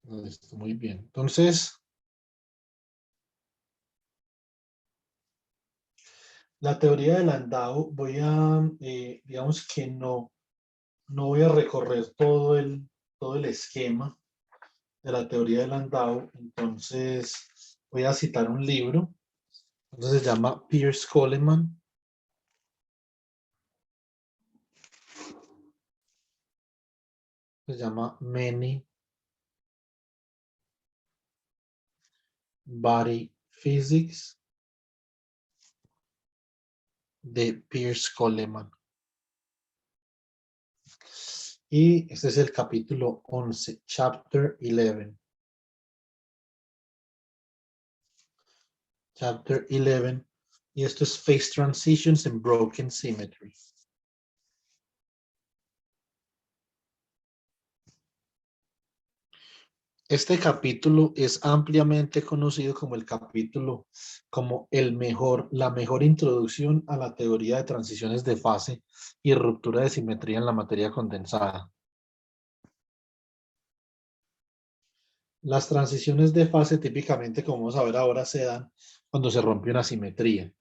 Listo, muy bien. Entonces, la teoría de Landau, digamos que no voy a recorrer todo el esquema de la teoría de Landau, entonces voy a citar un libro, entonces se llama Piers Coleman, se llama Many Body Physics de Piers Coleman. Y este es el capítulo 11, Chapter 11. Chapter 11. Y esto es Phase Transitions and Broken Symmetry. Este capítulo es ampliamente conocido como el capítulo, como la mejor introducción a la teoría de transiciones de fase y ruptura de simetría en la materia condensada. Las transiciones de fase típicamente, como vamos a ver ahora, se dan cuando se rompe una simetría.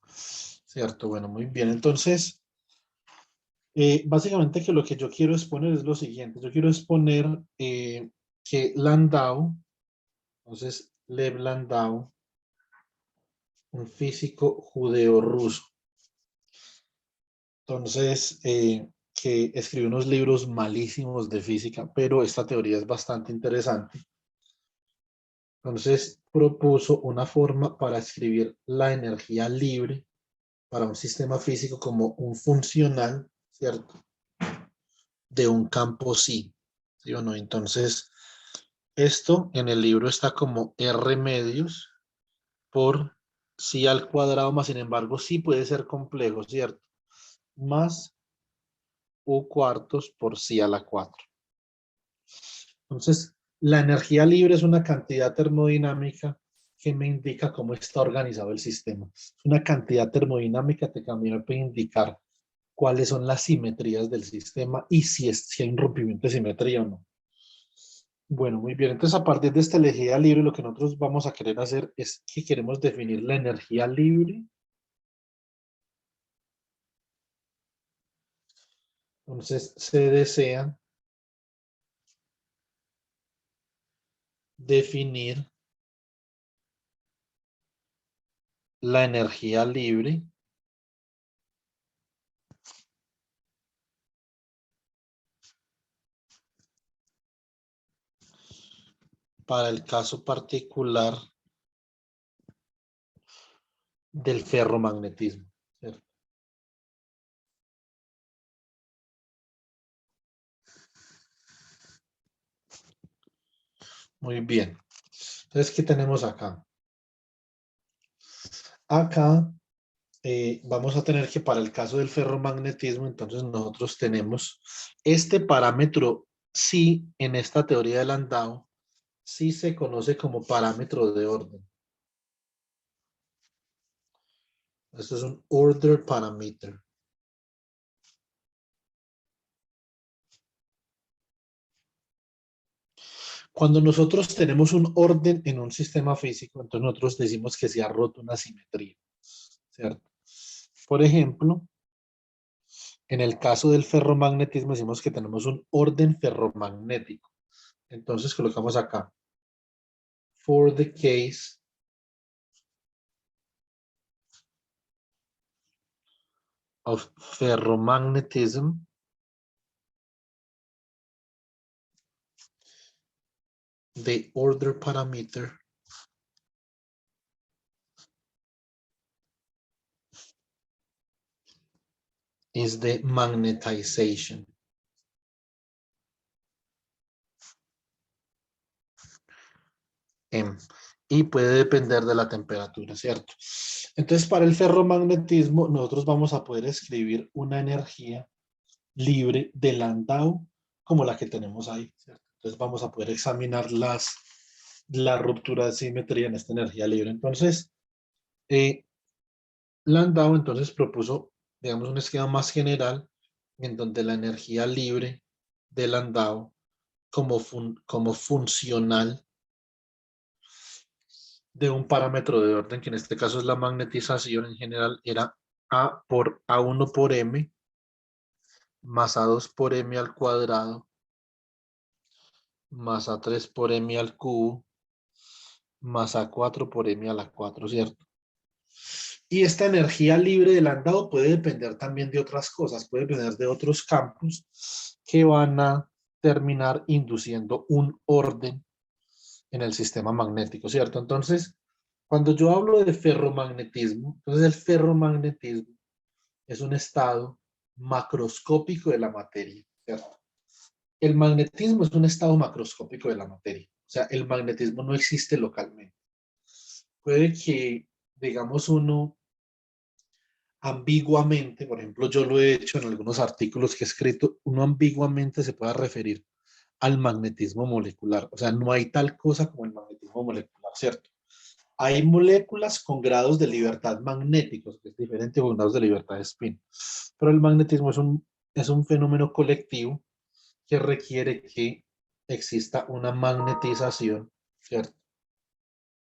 Cierto, bueno, muy bien. Entonces, básicamente que lo que yo quiero exponer es lo siguiente. Yo quiero exponer que Landau, entonces Lev Landau, un físico judeo-ruso, entonces que escribió unos libros malísimos de física, pero esta teoría es bastante interesante. Entonces propuso una forma para escribir la energía libre para un sistema físico como un funcional, ¿cierto? De un campo sí, ¿sí o no? Entonces, esto en el libro está como R medios por sí al cuadrado, más sin embargo, sí puede ser complejo, ¿cierto? Más U cuartos por sí a la 4. Entonces, la energía libre es una cantidad termodinámica que me indica cómo está organizado el sistema. Es una cantidad termodinámica que también me puede indicar cuáles son las simetrías del sistema y si hay un rompimiento de simetría o no. Bueno, muy bien. Entonces, a partir de esta energía libre, lo que nosotros vamos a querer hacer es que queremos definir la energía libre. Entonces, se desea definir la energía libre para el caso particular del ferromagnetismo, ¿cierto? Muy bien. Entonces, ¿qué tenemos acá? Acá vamos a tener que para el caso del ferromagnetismo, entonces nosotros tenemos este parámetro, sí, en esta teoría de Landau, sí se conoce como parámetro de orden. Esto es un order parameter. Cuando nosotros tenemos un orden en un sistema físico, entonces nosotros decimos que se ha roto una simetría, ¿cierto? Por ejemplo, en el caso del ferromagnetismo decimos que tenemos un orden ferromagnético. Entonces colocamos acá, for the case of ferromagnetism, the order parameter is the magnetization. M. Y puede depender de la temperatura, ¿cierto? Entonces, para el ferromagnetismo, nosotros vamos a poder escribir una energía libre de Landau como la que tenemos ahí, ¿cierto? Entonces, vamos a poder examinar la ruptura de simetría en esta energía libre. Entonces, Landau entonces propuso, digamos, un esquema más general en donde la energía libre del andado como funcional de un parámetro de orden, que en este caso es la magnetización en general, era A1 por M más A2 por M al cuadrado más A3 por M al cubo más A4 por M a la 4, ¿cierto? Y esta energía libre del andado puede depender también de otras cosas, puede depender de otros campos que van a terminar induciendo un orden en el sistema magnético, ¿cierto? Entonces, cuando yo hablo de ferromagnetismo, entonces el ferromagnetismo es un estado macroscópico de la materia, ¿cierto? El magnetismo es un estado macroscópico de la materia, o sea, el magnetismo no existe localmente. Puede que, digamos, uno ambiguamente, por ejemplo, yo lo he hecho en algunos artículos que he escrito, uno ambiguamente se pueda referir al magnetismo molecular. O sea, no hay tal cosa como el magnetismo molecular, ¿cierto? Hay moléculas con grados de libertad magnéticos, que es diferente con grados de libertad de spin. Pero el magnetismo es un fenómeno colectivo que requiere que exista una magnetización, ¿cierto?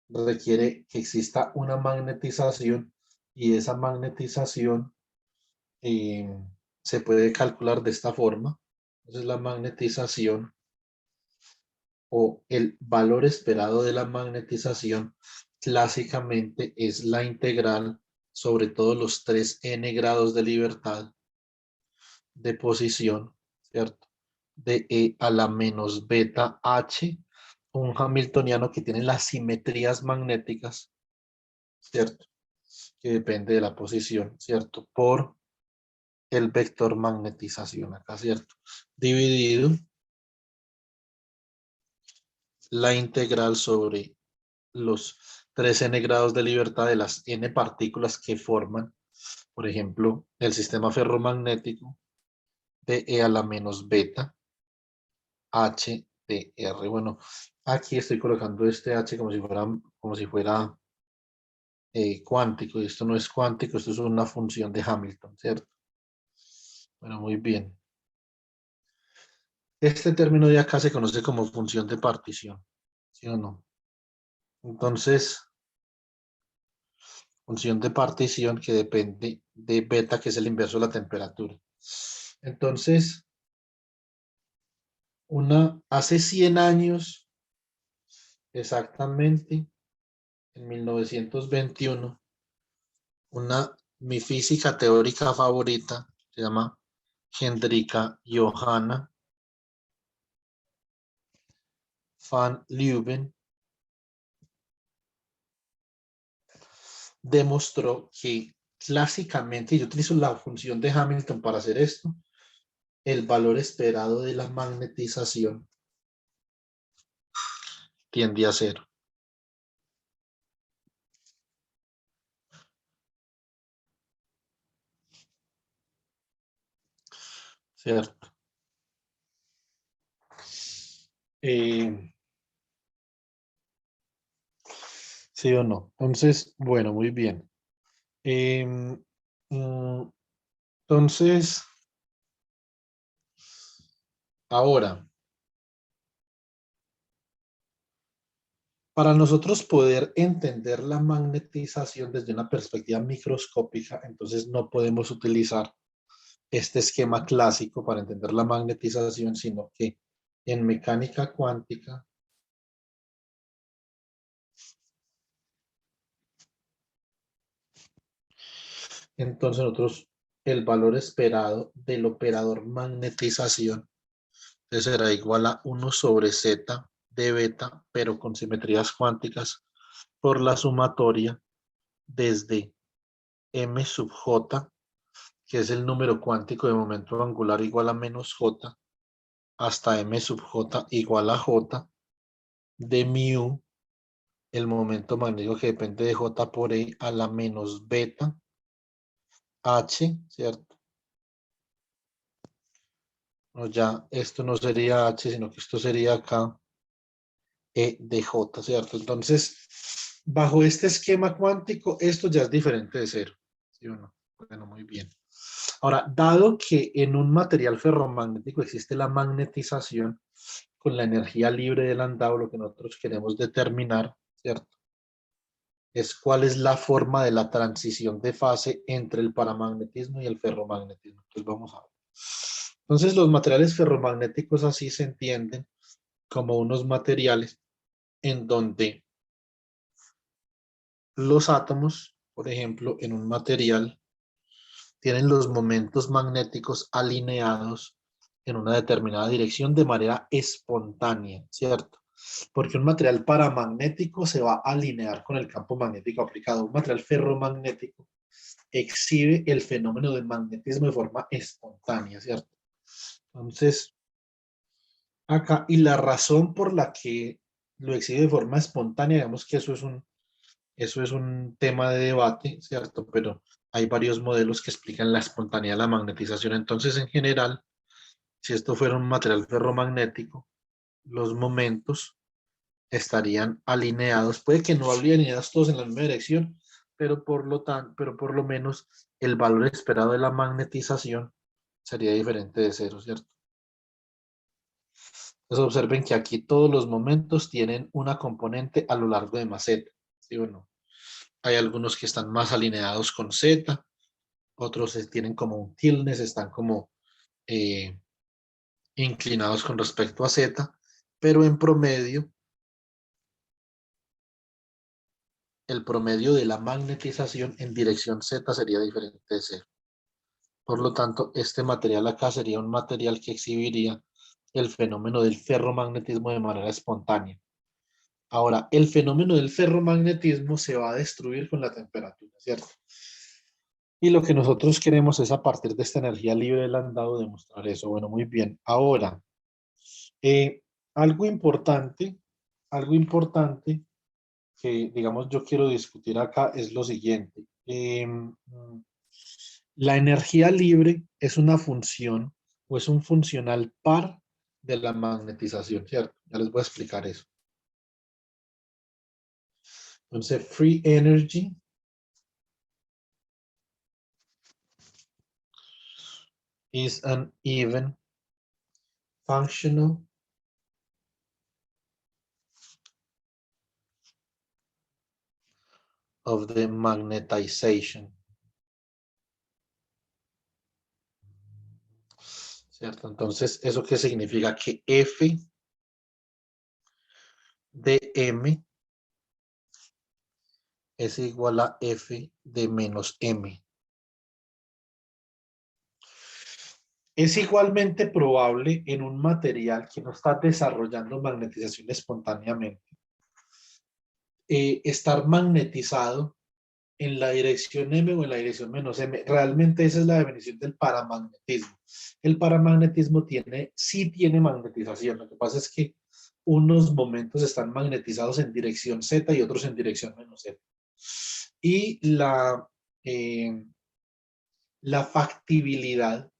Requiere que exista una magnetización y esa magnetización eh, se puede calcular de esta forma. Entonces la magnetización o el valor esperado de la magnetización clásicamente es la integral sobre todos los 3n grados de libertad de posición, ¿cierto? De E a la menos beta H, un hamiltoniano que tiene las simetrías magnéticas, ¿cierto? Que depende de la posición, ¿cierto? Por el vector magnetización acá, ¿cierto? Dividido la integral sobre los 3n grados de libertad de las n partículas que forman, por ejemplo, el sistema ferromagnético de E a la menos beta H de R. Bueno, aquí estoy colocando este H como si fuera cuántico, y esto no es cuántico, esto es una función de Hamilton, ¿cierto? Bueno, muy bien. Este término de acá se conoce como función de partición, ¿sí o no? Entonces, función de partición que depende de beta, que es el inverso de la temperatura. Entonces, hace 100 años, exactamente, en 1921, mi física teórica favorita, se llama Hendrika Johanna van Leeuwen, demostró que clásicamente, y yo utilizo la función de Hamilton para hacer esto, el valor esperado de la magnetización tiende a cero. ¿Cierto? Eh, ¿Sí o no? Entonces, bueno, muy bien. Eh, entonces, ahora, para nosotros poder entender la magnetización desde una perspectiva microscópica, entonces no podemos utilizar este esquema clásico para entender la magnetización, sino que en mecánica cuántica, entonces nosotros el valor esperado del operador magnetización será igual a 1 sobre z de beta, pero con simetrías cuánticas, por la sumatoria desde m sub j, que es el número cuántico de momento angular igual a menos j, hasta m sub j igual a j de mu, el momento magnético que depende de j por e a la menos beta h, ¿cierto? No, ya esto no sería h, sino que esto sería acá e de j, ¿cierto? Entonces, bajo este esquema cuántico, esto ya es diferente de cero, ¿sí o no? Bueno, muy bien. Ahora, dado que en un material ferromagnético existe la magnetización con la energía libre de Landau, lo que nosotros queremos determinar, ¿cierto? Es cuál es la forma de la transición de fase entre el paramagnetismo y el ferromagnetismo. Entonces vamos a ver. Entonces los materiales ferromagnéticos así se entienden como unos materiales en donde los átomos, por ejemplo, en un material, tienen los momentos magnéticos alineados en una determinada dirección de manera espontánea, ¿cierto? Porque un material paramagnético se va a alinear con el campo magnético aplicado. Un material ferromagnético exhibe el fenómeno del magnetismo de forma espontánea, ¿cierto? Entonces, acá, y la razón por la que lo exhibe de forma espontánea, digamos que eso es un tema de debate, ¿cierto? Pero hay varios modelos que explican la espontaneidad de la magnetización. Entonces, en general, si esto fuera un material ferromagnético, los momentos estarían alineados. Puede que no alineados todos en la misma dirección, pero por lo menos el valor esperado de la magnetización sería diferente de cero, ¿cierto? Entonces observen que aquí todos los momentos tienen una componente a lo largo de más z, ¿sí o no? Hay algunos que están más alineados con z, otros tienen como un tiltness, están como eh, inclinados con respecto a z, pero en promedio, el promedio de la magnetización en dirección z sería diferente de cero. Por lo tanto, este material acá sería un material que exhibiría el fenómeno del ferromagnetismo de manera espontánea. Ahora, el fenómeno del ferromagnetismo se va a destruir con la temperatura, ¿cierto? Y lo que nosotros queremos es a partir de esta energía libre de Landau demostrar eso. Bueno, muy bien. Ahora, eh, algo importante, algo importante que, digamos, yo quiero discutir acá es lo siguiente. La energía libre es una función o es un funcional par de la magnetización, ¿cierto? Ya les voy a explicar eso. Entonces, free energy is an even functional of the magnetization. ¿Cierto? Entonces, ¿eso qué significa? Que F de M es igual a F de menos M. Es igualmente probable en un material que no está desarrollando magnetización espontáneamente, estar magnetizado en la dirección M o en la dirección menos M. Realmente esa es la definición del paramagnetismo. El paramagnetismo sí tiene magnetización. Lo que pasa es que unos momentos están magnetizados en dirección Z y otros en dirección menos Z. Y la factibilidad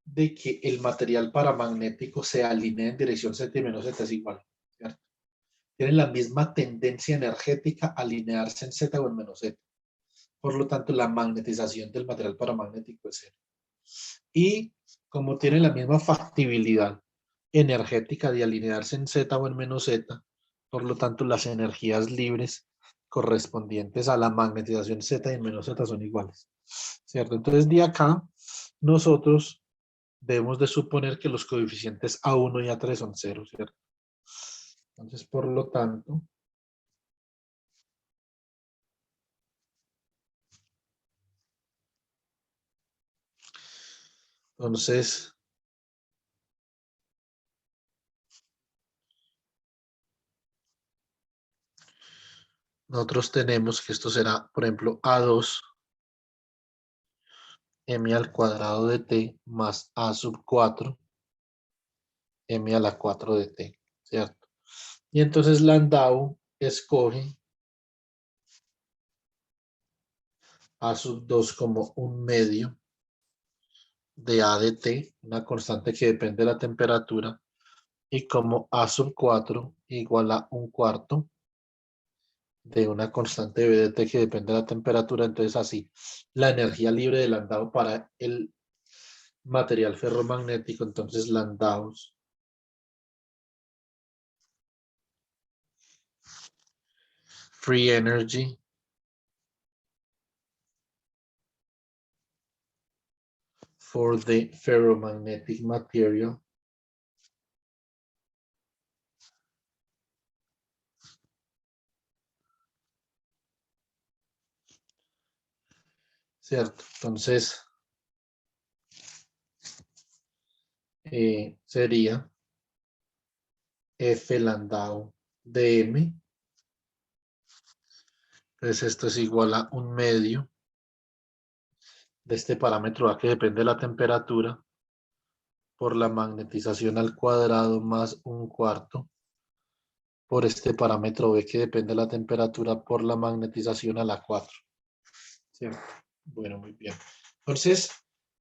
de que el material paramagnético se alinee en dirección Z y menos Z es igual, ¿cierto? Tienen la misma tendencia energética a alinearse en Z o en menos Z. Por lo tanto, la magnetización del material paramagnético es cero. Y como tiene la misma factibilidad energética de alinearse en Z o en menos Z, por lo tanto, las energías libres correspondientes a la magnetización Z y en menos Z son iguales, ¿cierto? Entonces, de acá, nosotros debemos de suponer que los coeficientes A1 y A3 son cero, ¿cierto? Entonces, por lo tanto, entonces, nosotros tenemos que esto será, por ejemplo, A2 m al cuadrado de t más a sub 4 m a la 4 de t, ¿cierto? Y entonces Landau escoge a sub 2 como un medio de a de t, una constante que depende de la temperatura, y como a sub 4 igual a un cuarto de una constante BDT que depende de la temperatura. Entonces así, la energía libre de Landau para el material ferromagnético, entonces Landau's free energy for the ferromagnetic material ¿cierto? Entonces sería F Landau dm. Entonces esto es igual a un medio de este parámetro A que depende de la temperatura por la magnetización al cuadrado más un cuarto por este parámetro B que depende de la temperatura por la magnetización a la 4. ¿Cierto? Bueno, muy bien. Entonces,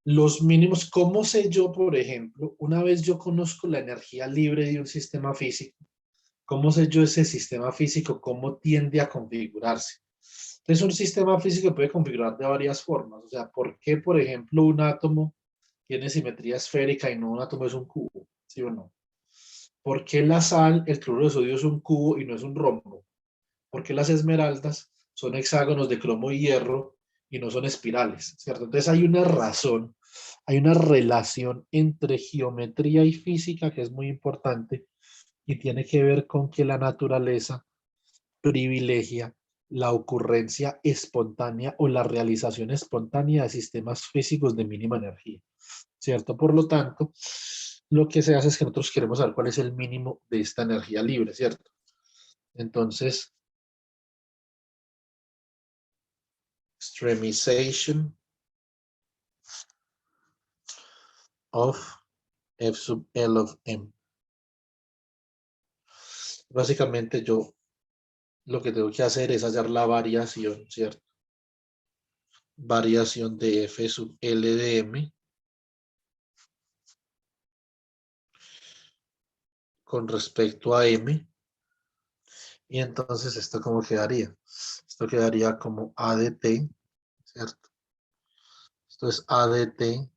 los mínimos, ¿cómo sé yo, por ejemplo, una vez yo conozco la energía libre de un sistema físico, cómo sé yo ese sistema físico, cómo tiende a configurarse? Entonces, un sistema físico puede configurar de varias formas. O sea, ¿por qué, por ejemplo, un átomo tiene simetría esférica y no un átomo es un cubo? ¿Sí o no? ¿Por qué la sal, el cloruro de sodio es un cubo y no es un rombo? ¿Por qué las esmeraldas son hexágonos de cromo y hierro y no son espirales? ¿Cierto? Entonces hay una razón, hay una relación entre geometría y física que es muy importante y tiene que ver con que la naturaleza privilegia la ocurrencia espontánea o la realización espontánea de sistemas físicos de mínima energía, ¿cierto? Por lo tanto, lo que se hace es que nosotros queremos saber cuál es el mínimo de esta energía libre, ¿cierto? Entonces, extremization of F sub L of M. Básicamente yo lo que tengo que hacer es hallar la variación, ¿cierto? Variación de F sub L de M con respecto a M. Y entonces esto cómo quedaría. Esto quedaría como A de T, ¿cierto? Esto es A de T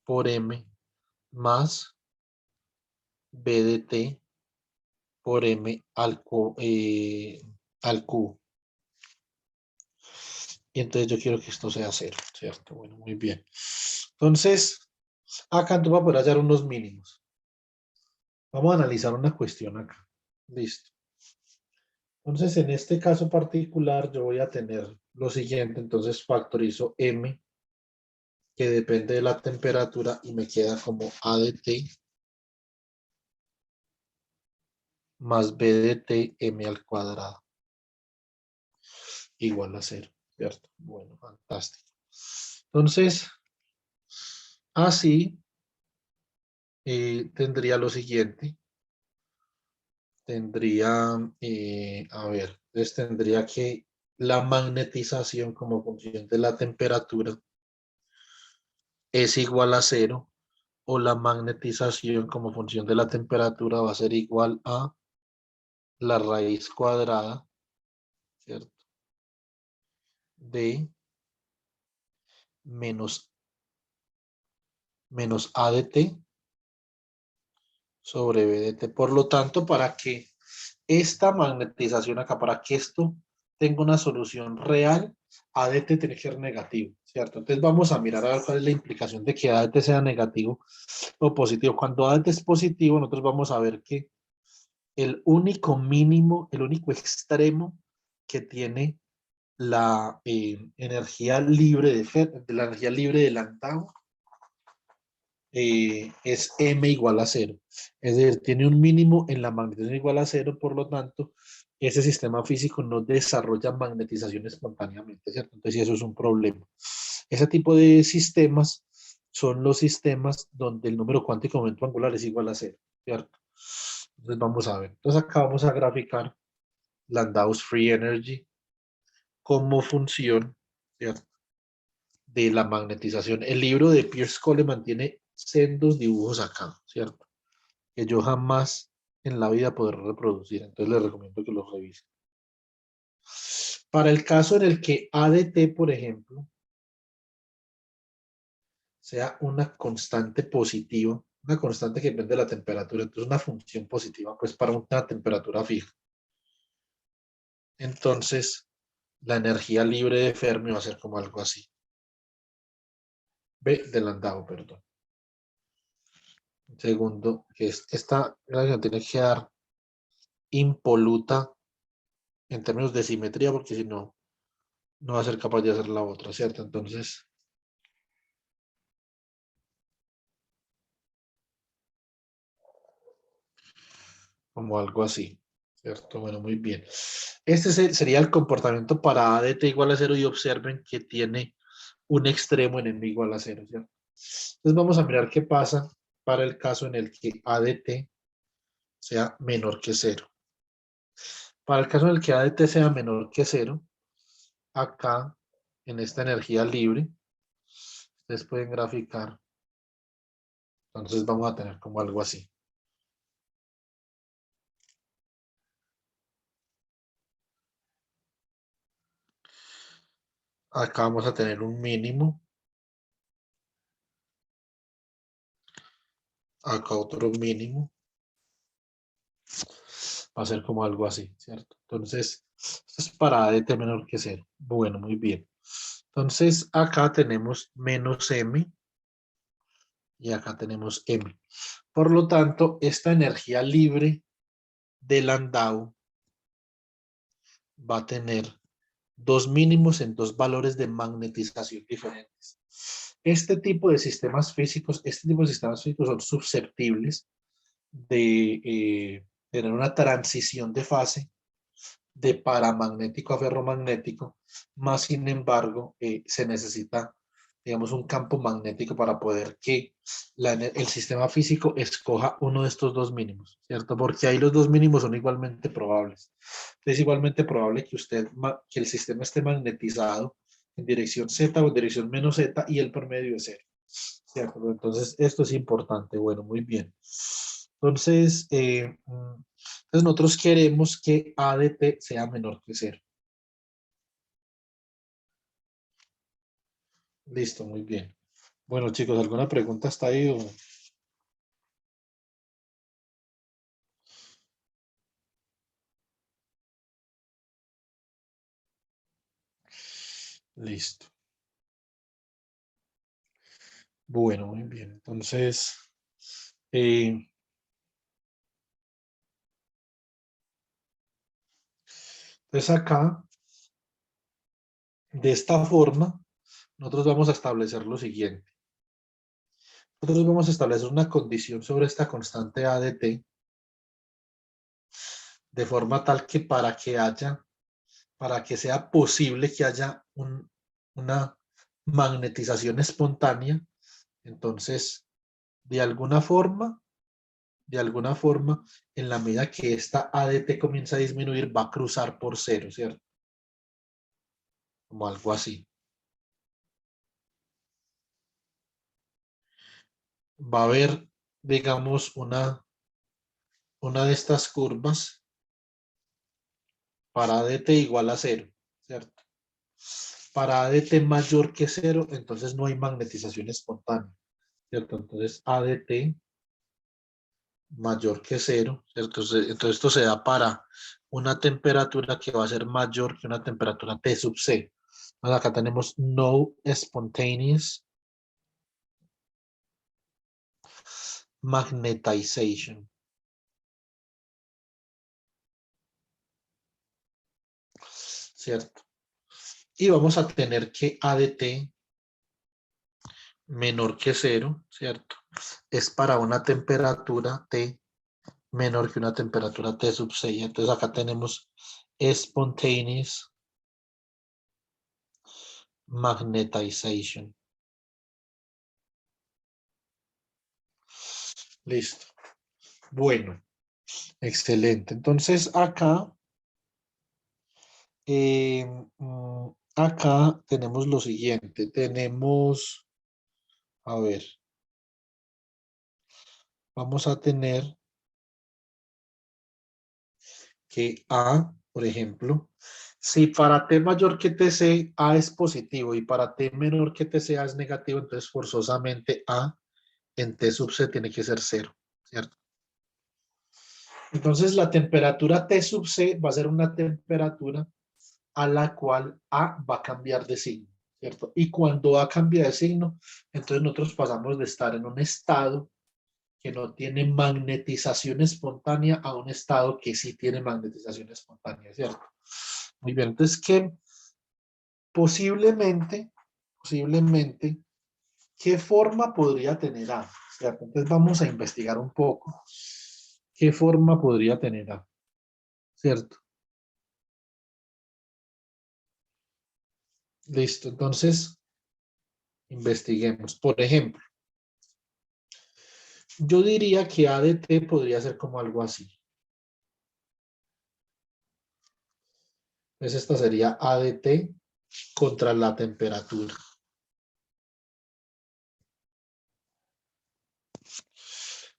por M más B de T por M al Q. Y entonces yo quiero que esto sea cero, ¿cierto? Bueno, muy bien. Entonces, acá tú vas a poder hallar unos mínimos. Vamos a analizar una cuestión acá. Listo. Entonces, en este caso particular, yo voy a tener lo siguiente. Entonces, factorizo M, que depende de la temperatura, y me queda como A de T más B de T M al cuadrado, igual a cero, ¿cierto? Bueno, fantástico. Entonces, así tendría lo siguiente. Tendría, a ver, entonces tendría que la magnetización como función de la temperatura es igual a cero, o la magnetización como función de la temperatura va a ser igual a la raíz cuadrada, ¿cierto? De menos A de T sobre B de T. Por lo tanto, para que esta magnetización acá, para que esto tenga una solución real, A de T tiene que ser negativo, ¿cierto? Entonces vamos a mirar a ver cuál es la implicación de que A de T sea negativo o positivo. Cuando A de T es positivo, nosotros vamos a ver que el único mínimo, el único extremo que tiene la energía libre de la energía libre de Landau es M igual a cero. Es decir, tiene un mínimo en la magnetización igual a cero, por lo tanto, ese sistema físico no desarrolla magnetización espontáneamente, ¿cierto? Entonces, eso es un problema. Ese tipo de sistemas son los sistemas donde el número cuántico de momento angular es igual a cero, ¿cierto? Entonces, vamos a ver. Entonces, acá vamos a graficar Landau's Free Energy como función, ¿cierto?, de la magnetización. El libro de Pierce Coleman tiene sendos dibujos acá, ¿cierto?, que yo jamás en la vida podré reproducir. Entonces les recomiendo que los revisen. Para el caso en el que A de T, por ejemplo, sea una constante positiva, una constante que depende de la temperatura, entonces una función positiva, pues para una temperatura fija. Entonces, la energía libre de Fermi va a ser como algo así. B de Landau, perdón. Segundo, que es esta relación tiene que quedar impoluta en términos de simetría, porque si no, no va a ser capaz de hacer la otra, ¿cierto? Entonces, como algo así, ¿cierto? Bueno, muy bien. Sería el comportamiento para A de t igual a cero y observen que tiene un extremo en m igual a cero, ¿cierto? Entonces vamos a mirar qué pasa para el caso en el que A de t sea menor que cero. Para el caso en el que A de t sea menor que cero, acá en esta energía libre, ustedes pueden graficar. Entonces vamos a tener como algo así. Acá vamos a tener un mínimo. Acá otro mínimo. Va a ser como algo así, ¿cierto? Entonces, esto es para A de t menor que cero. Bueno, muy bien. Entonces, acá tenemos menos m y acá tenemos m. Por lo tanto, esta energía libre de Landau va a tener dos mínimos en dos valores de magnetización diferentes. Este tipo de sistemas físicos son susceptibles de tener una transición de fase de paramagnético a ferromagnético, más sin embargo, se necesita, digamos, un campo magnético para poder que el sistema físico escoja uno de estos dos mínimos, ¿cierto? Porque ahí los dos mínimos son igualmente probables. Es igualmente probable que que el sistema esté magnetizado en dirección Z o en dirección menos Z y el promedio es cero, ¿cierto? Entonces, esto es importante. Bueno, muy bien. Entonces, entonces nosotros queremos que A de t sea menor que cero. Listo, muy bien. Bueno, chicos, ¿alguna pregunta hasta ahí? Listo. Bueno, muy bien. Eh, entonces acá, de esta forma, nosotros vamos a establecer lo siguiente. Nosotros vamos a establecer una condición sobre esta constante A de t, de forma tal que para que sea posible que haya una magnetización espontánea, entonces, de alguna forma, de alguna forma, en la medida que esta A de t comienza a disminuir, va a cruzar por cero, ¿cierto? Como algo así. Va a haber, digamos, una de estas curvas para A de t igual a cero, ¿cierto? Para A de t mayor que cero, entonces no hay magnetización espontánea, ¿cierto? Entonces A de t mayor que cero, ¿cierto? Entonces esto se da para una temperatura que va a ser mayor que una temperatura T sub C. Entonces acá tenemos no spontaneous magnetization, ¿cierto? Y vamos a tener que A de T menor que cero, ¿cierto? Es para una temperatura T menor que una temperatura T sub C. Entonces acá tenemos spontaneous magnetization. Listo. Bueno, excelente. Entonces eh, acá tenemos lo siguiente. Tenemos, a ver, vamos a tener que A, por ejemplo, Si para T mayor que TC A es positivo y para T menor que TC A es negativo, entonces forzosamente A en T sub C tiene que ser 0, ¿cierto? Entonces la temperatura T sub C va a ser una temperatura a la cual A va a cambiar de signo, ¿cierto? Y cuando A cambia de signo, entonces nosotros pasamos de estar en un estado que no tiene magnetización espontánea a un estado que sí tiene magnetización espontánea, ¿cierto? Muy bien, entonces que posiblemente, ¿qué forma podría tener A? ¿Cierto? Entonces vamos a investigar un poco qué forma podría tener A, ¿cierto? Listo, entonces investiguemos. Por ejemplo, yo diría que A de T podría ser como algo así. Entonces esta sería A de T contra la temperatura.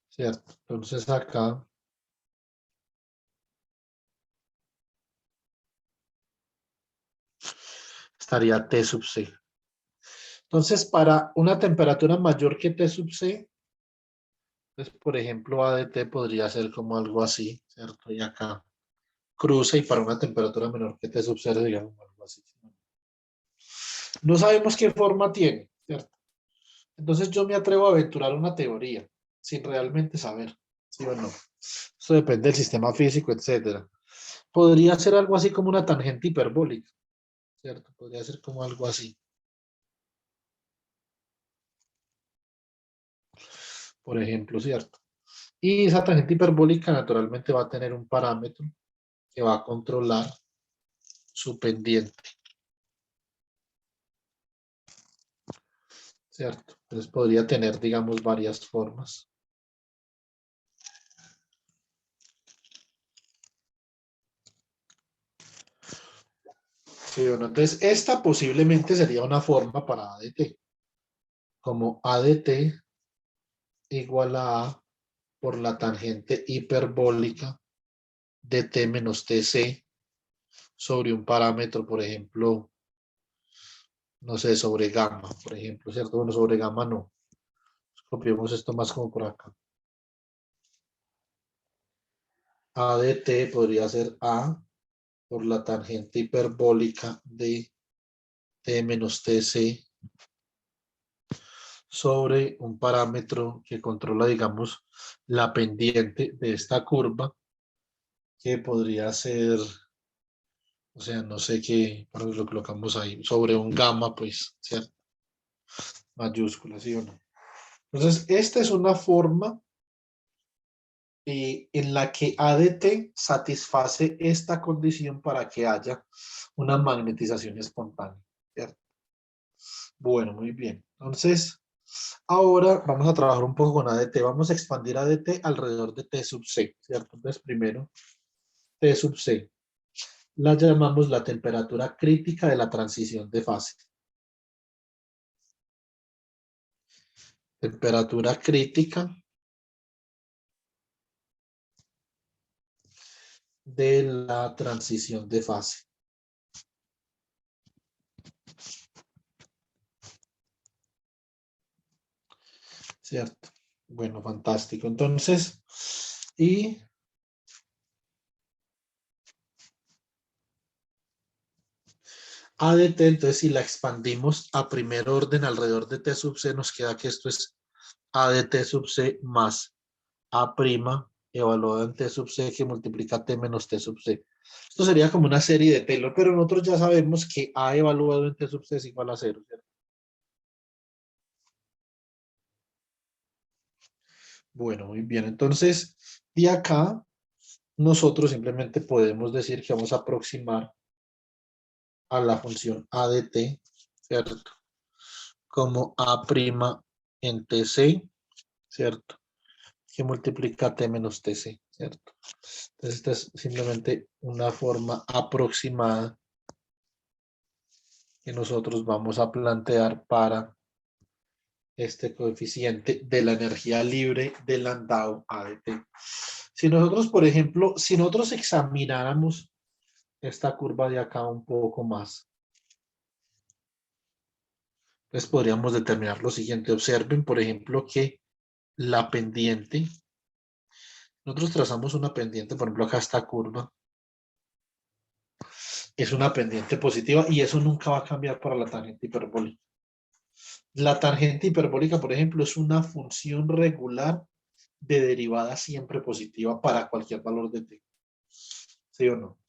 ¿Cierto? Entonces acá estaría T sub C. Entonces, para una temperatura mayor que T sub C, pues, por ejemplo, A de T podría ser como algo así, ¿cierto? Y acá cruza y para una temperatura menor que T sub 0, digamos algo así. No sabemos qué forma tiene, ¿cierto? Entonces yo me atrevo a aventurar una teoría sin realmente saber, ¿sí o no? Esto depende del sistema físico, etcétera. Podría ser algo así como una tangente hiperbólica, ¿cierto? Podría ser como algo así, por ejemplo, ¿cierto? Y esa tangente hiperbólica naturalmente va a tener un parámetro que va a controlar su pendiente, ¿cierto? Entonces podría tener, digamos, varias formas. ¿Sí o no? Entonces, esta posiblemente sería una forma para ADT, como ADT igual a A por la tangente hiperbólica de T menos TC sobre un parámetro, por ejemplo, no sé, sobre gamma, por ejemplo, ¿cierto? Bueno, sobre gamma no. Copiemos esto más como por acá. A de T podría ser A por la tangente hiperbólica de T menos TC sobre un parámetro que controla, digamos, la pendiente de esta curva, que podría ser, o sea, no sé qué, para lo colocamos ahí, sobre un gamma, pues, ¿cierto? Mayúscula, ¿sí o no? Entonces, esta es una forma en la que ADT satisface esta condición para que haya una magnetización espontánea, ¿cierto? Bueno, muy bien. Entonces, ahora vamos a trabajar un poco con ADT. Vamos a expandir ADT alrededor de T sub C, ¿cierto? Entonces, primero, T sub C. La llamamos la temperatura crítica de la transición de fase. Temperatura crítica de la transición de fase. ¿Cierto? Bueno, fantástico. Entonces, y ADT, entonces si la expandimos a primer orden alrededor de T sub C, nos queda que esto es ADT sub C más A' evaluado en T sub C que multiplica T menos T sub C. Esto sería como una serie de Taylor, pero nosotros ya sabemos que A evaluado en T sub C es igual a 0, ¿cierto? Bueno, muy bien. Entonces, de acá, nosotros simplemente podemos decir que vamos a aproximar a la función ADT, ¿cierto? Como A' en TC, ¿cierto? Que multiplica T menos TC, ¿cierto? Entonces, esta es simplemente una forma aproximada que nosotros vamos a plantear para este coeficiente de la energía libre de Landau ADT. Si nosotros, por ejemplo, si nosotros examináramos esta curva de acá un poco más. Entonces podríamos determinar lo siguiente. Observen, por ejemplo, que la pendiente, nosotros trazamos una pendiente, por ejemplo, acá esta curva, es una pendiente positiva y eso nunca va a cambiar para la tangente hiperbólica. La tangente hiperbólica, por ejemplo, es una función regular de derivada siempre positiva para cualquier valor de t. ¿Sí o no?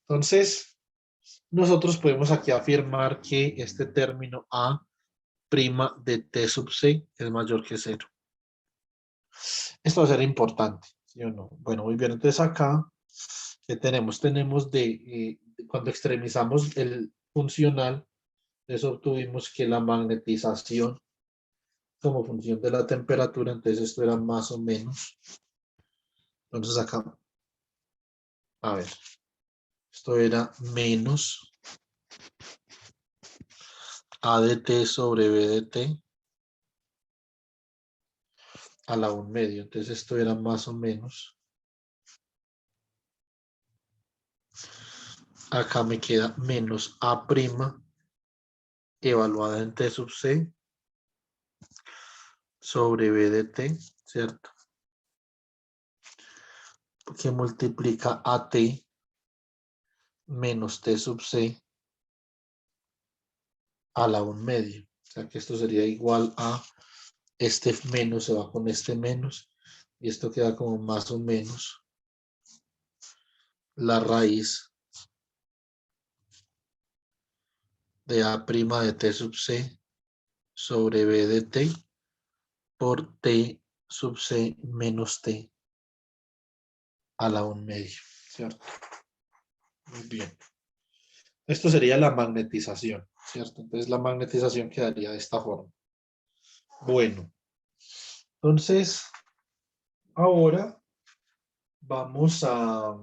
Entonces, nosotros podemos aquí afirmar que este término a' de t sub c es mayor que 0. Esto va a ser importante, ¿sí o no? Bueno, muy bien. Entonces acá, ¿qué tenemos? Tenemos cuando extremizamos el funcional, eso obtuvimos que la magnetización como función de la temperatura, entonces esto era más o menos. Entonces acá, a ver, esto era menos A de t sobre B de t a la 1 medio. Entonces esto era más o menos. Acá me queda menos A' evaluada en t sub c sobre B de t, ¿cierto? Que multiplica a t menos t sub c a la 1 medio. O sea que esto sería igual a este menos se va con este menos y esto queda como más o menos la raíz de A' de t sub c sobre B de t por t sub c menos t a la 1 medio, ¿cierto? Muy bien. Esto sería la magnetización, ¿cierto? Entonces la magnetización quedaría de esta forma. Bueno, entonces ahora vamos a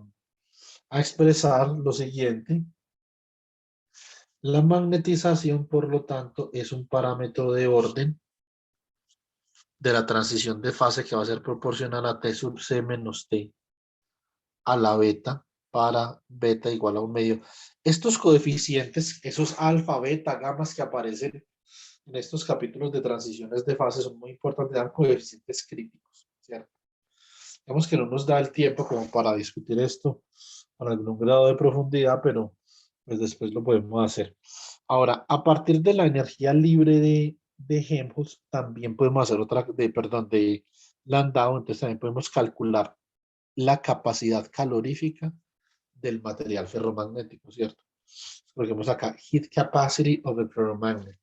expresar lo siguiente. La magnetización, por lo tanto, es un parámetro de orden de la transición de fase que va a ser proporcional a t sub c menos t a la beta para beta igual a 1 medio. Estos coeficientes, esos alfa, beta, gamas que aparecen en estos capítulos de transiciones de fase son muy importantes, dan coeficientes críticos, ¿cierto? Digamos que no nos da el tiempo como para discutir esto con algún grado de profundidad, pero pues después lo podemos hacer. Ahora, a partir de la energía libre de Helmholtz, también podemos hacer otra, de Landau, entonces también podemos calcular la capacidad calorífica del material ferromagnético, ¿cierto? Porque acá, heat capacity of a ferromagnet.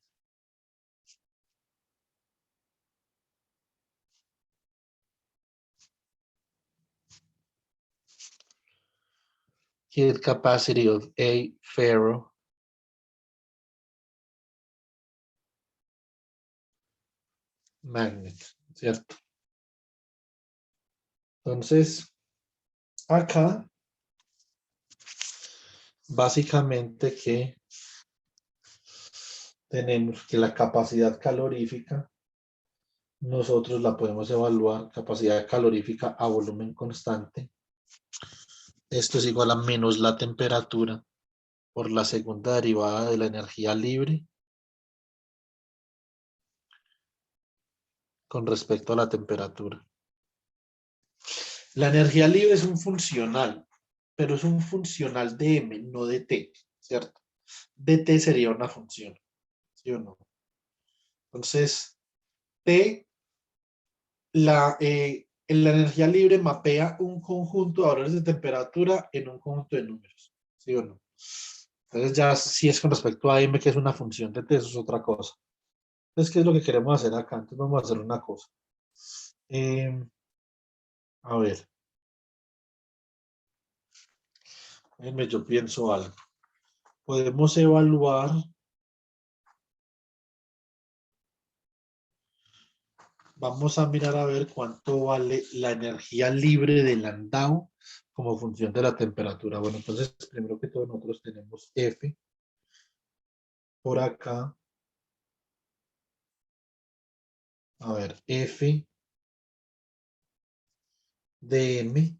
Heat capacity of a ferromagnet, ¿cierto? Entonces, acá, básicamente que tenemos que la capacidad calorífica, nosotros la podemos evaluar, capacidad calorífica a volumen constante. Esto es igual a menos la temperatura por la segunda derivada de la energía libre con respecto a la temperatura. La energía libre es un funcional, pero es un funcional de M, no de T, ¿cierto? De T sería una función, ¿sí o no? Entonces, T, en la energía libre mapea un conjunto de valores de temperatura en un conjunto de números, ¿sí o no? Entonces ya si es con respecto a M, que es una función de T, eso es otra cosa. Entonces, ¿qué es lo que queremos hacer acá? Entonces vamos a hacer una cosa. A ver, yo pienso algo. Podemos evaluar, vamos a mirar a ver cuánto vale la energía libre de Landau como función de la temperatura. Bueno, entonces, primero que todo, nosotros tenemos F por acá. A ver, F de M.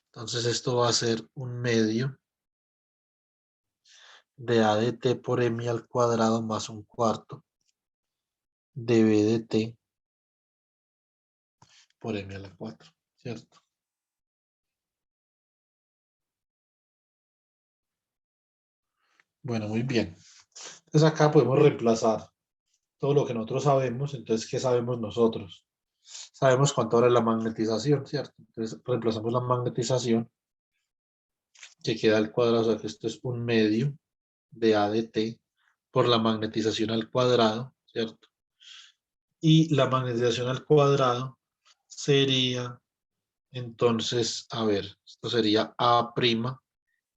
Entonces, esto va a ser un medio de a de t por m al cuadrado más un cuarto de b de t por m a la 4, ¿cierto? Bueno, muy bien. Entonces acá podemos reemplazar todo lo que nosotros sabemos. Entonces, ¿qué sabemos nosotros? Sabemos cuánto vale la magnetización, ¿cierto? Entonces reemplazamos la magnetización, que queda al cuadrado, o sea que esto es un medio de a de t por la magnetización al cuadrado, ¿cierto? Y la magnetización al cuadrado sería, entonces, a ver, esto sería a'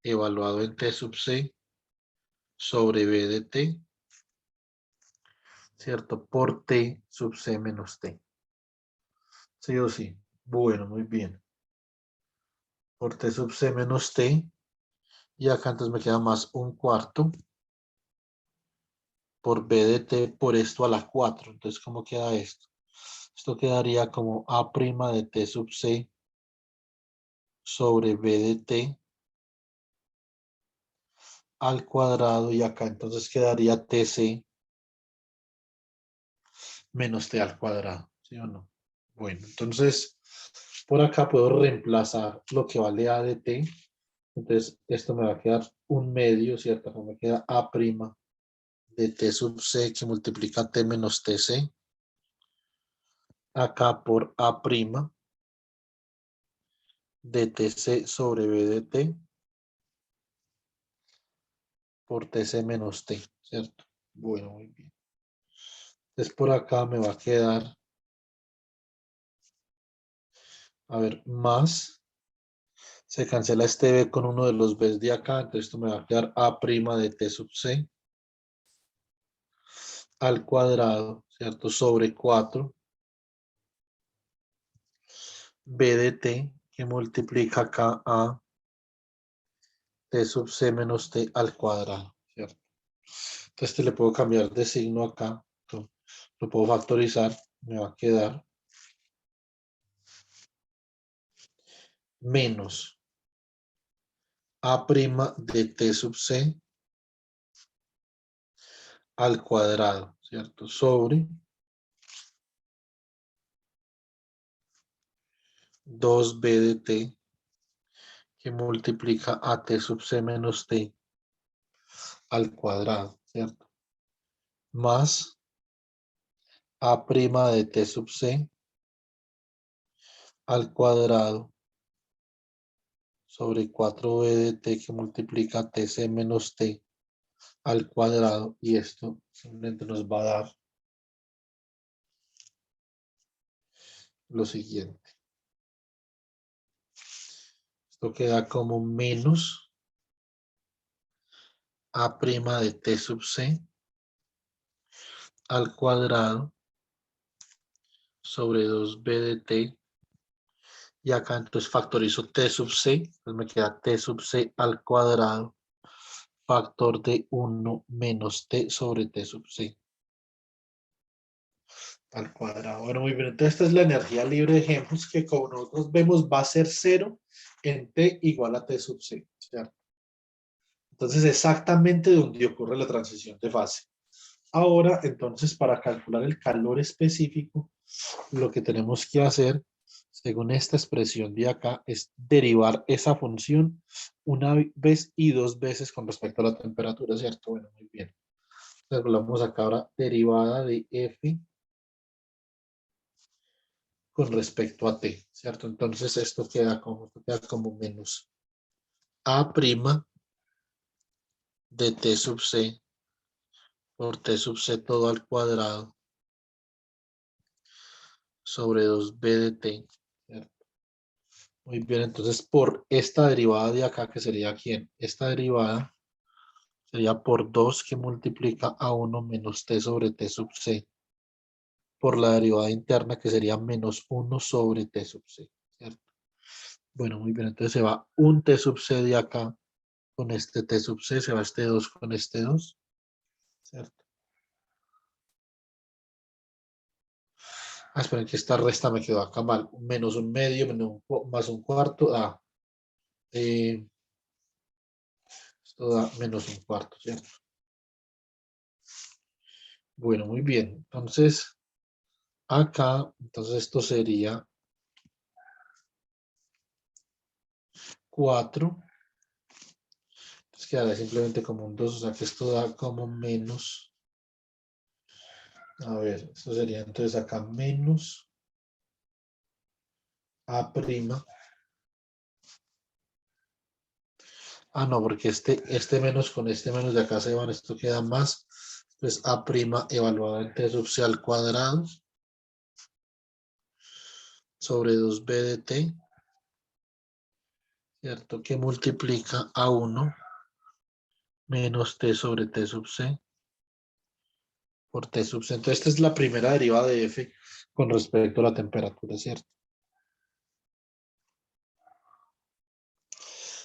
evaluado en t sub c sobre b de t, ¿cierto? Por t sub c menos t. ¿Sí o sí? Bueno, muy bien. Por t sub c menos t. Y acá entonces me queda más un cuarto por b de t por esto a la 4. Entonces, ¿cómo queda esto? Esto quedaría como a' de t sub c sobre b de t al cuadrado, y acá entonces quedaría tc menos t al cuadrado, ¿sí o no? Bueno, entonces por acá puedo reemplazar lo que vale a de t. Entonces esto me va a quedar un medio, ¿cierto? Acá me queda a' de t sub c que multiplica t menos tc. Acá por a' de tc sobre b de t por tc menos t, ¿cierto? Bueno, muy bien. Entonces por acá me va a quedar, a ver, más, se cancela este b con uno de los b's de acá, entonces esto me va a quedar a' de t sub c al cuadrado, ¿cierto? Sobre 4 b de t que multiplica acá a t sub c menos t al cuadrado, ¿cierto? Entonces le puedo cambiar de signo acá, entonces, lo puedo factorizar, me va a quedar menos a' de t sub c al cuadrado, ¿cierto? Sobre 2b de t que multiplica a t sub c menos t al cuadrado, ¿cierto? Más a' de t sub c al cuadrado sobre 4b de t que multiplica tc menos t al cuadrado, y esto simplemente nos va a dar lo siguiente. Esto queda como menos a' de t sub c al cuadrado sobre 2b de t, y acá entonces factorizo t sub c, entonces me queda t sub c al cuadrado factor de 1 menos t sobre t sub c al cuadrado. Bueno, muy bien. Entonces esta es la energía libre de ejemplos, que como nosotros vemos va a ser 0 en t igual a t sub c, ¿cierto? Entonces exactamente donde ocurre la transición de fase. Ahora, entonces, para calcular el calor específico, lo que tenemos que hacer, según esta expresión de acá, es derivar esa función una vez y dos veces con respecto a la temperatura, ¿cierto? Bueno, muy bien. Entonces, volvamos acá ahora, derivada de F con respecto a T, ¿cierto? Entonces, esto queda como menos A' de T sub C por T sub C todo al cuadrado sobre 2B de T, ¿cierto? Muy bien, entonces por esta derivada de acá, que sería ¿quién? Esta derivada sería por 2 que multiplica a 1 menos t sobre t sub c, por la derivada interna que sería menos 1 sobre t sub c, ¿cierto? Bueno, muy bien, entonces se va un t sub c de acá con este t sub c, se va este 2 con este 2, ¿cierto? Ah, esperen que esta resta me quedó acá mal, menos un medio, menos más un cuarto, Esto da menos un cuarto, ¿cierto? Bueno, muy bien. Entonces, acá, entonces esto sería 4. Entonces quedaría simplemente como un 2, o sea que esto da como menos. A ver, esto sería entonces acá menos A'. Ah, no, porque este menos con este menos de acá se van, esto queda más. Pues A' evaluado en T sub C al cuadrado sobre 2B de T, ¿cierto? Que multiplica a 1 menos T sobre T sub C por T sub C. Entonces, esta es la primera derivada de F con respecto a la temperatura, ¿cierto?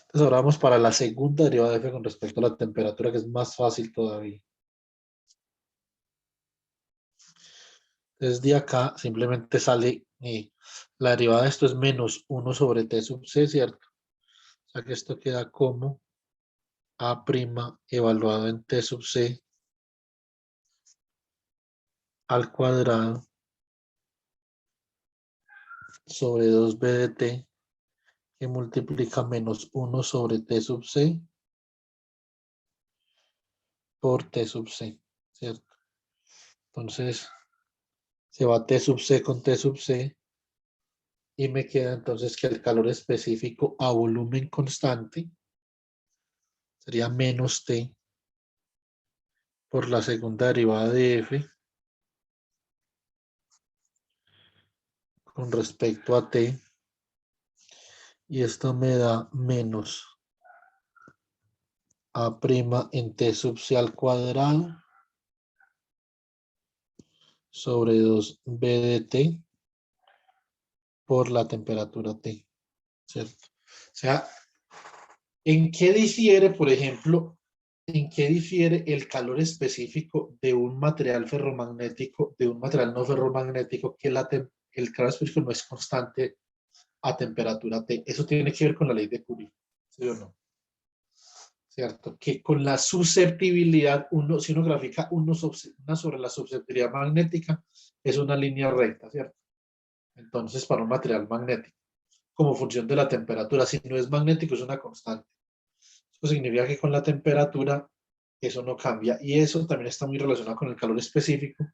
Entonces, ahora vamos para la segunda derivada de F con respecto a la temperatura, que es más fácil todavía. Desde acá simplemente sale la derivada de esto es menos 1 sobre T sub C, ¿cierto? O sea que esto queda como A' evaluado en T sub C al cuadrado sobre 2B de T que multiplica menos 1 sobre T sub C por T sub C, ¿cierto? Entonces se va T sub C con T sub C y me queda entonces que el calor específico a volumen constante sería menos T por la segunda derivada de F con respecto a T, y esto me da menos A' en T sub C al cuadrado sobre 2B de T por la temperatura T, ¿cierto? O sea, ¿en qué difiere, por ejemplo, en qué difiere el calor específico de un material ferromagnético de un material no ferromagnético que el calor específico no es constante a temperatura T? Eso tiene que ver con la ley de Curie, ¿sí o no? ¿Cierto? Que con la susceptibilidad, si uno grafica una sobre la susceptibilidad magnética, es una línea recta, ¿cierto? Entonces, para un material magnético, como función de la temperatura, si no es magnético, es una constante. Eso significa que con la temperatura eso no cambia. Y eso también está muy relacionado con el calor específico,